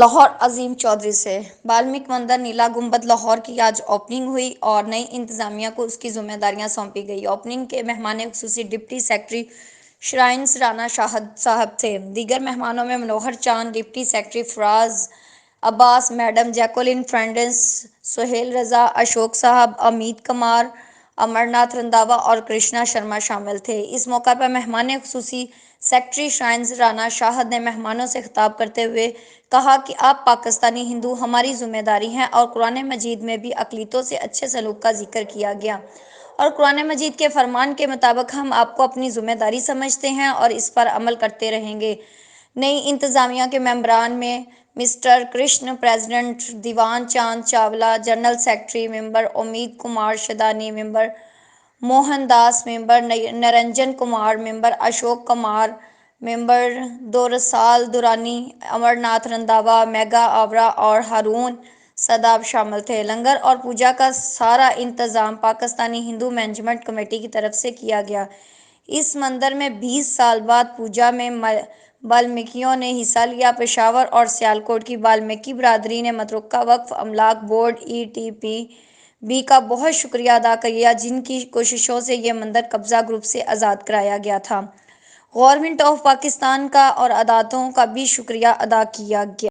लाहौर अजीम चौधरी से वाल्मीकि मंदिर नीला गुंबद लाहौर की आज ओपनिंग हुई और नई इंतजामिया को उसकी जिम्मेदारियां सौंपी गई। ओपनिंग के मेहमान खुसूसी deputy secretary shrines Rana Shahad साहब थे। दीगर मेहमानों में Manohar Chand, deputy secretary Faraz Abbas, madam Jacqueline फ्रेंडिस, सुहेल रजा, अशोक साहब, अमित कुमार, अमरनाथ रंधावा और कृष्णा शर्मा शामिल थे। इस मौका पर मेहमान खुसूसी सेक्रेटरी श्राइन्स राना शाहद ने मेहमानों से खिताब करते हुए कहा कि आप पाकिस्तानी हिंदू हमारी जिम्मेदारी हैं और कुरान मजीद में भी अक़लीतों से अच्छे सलूक का जिक्र किया गया और कुरान मजीद के फरमान के मुताबिक हम आपको अपनी जिम्मेदारी समझते हैं और इस पर अमल करते रहेंगे। नई इंतजामिया के मेंबरान में मिस्टर कृष्ण प्रेसिडेंट, दीवान चांद Chawla general secretary, member Umeed Kumar Shadani, member Mohandas, member Niranjan Kumar, member Ashok Kumar, member दोरसाल दुरानी, अमरनाथ रंधावा, मेगा आवरा और हारून सदाब शामिल थे। लंगर और पूजा का सारा इंतजाम पाकिस्तानी हिंदू मैनेजमेंट कमेटी की तरफ से किया गया। इस मंदिर में 20 साल बाद पूजा में वाल्मीकियों ने हिस्सा लिया। पेशावर और सियालकोट की वाल्मीकि बिरादरी ने मतरुका वक्फ अमलाक बोर्ड ETP का बहुत शुक्रिया अदा किया, जिनकी कोशिशों से ये मंदिर कब्जा ग्रुप से आज़ाद कराया गया था। गवर्नमेंट ऑफ पाकिस्तान का और अदालतों का भी शुक्रिया अदा किया गया।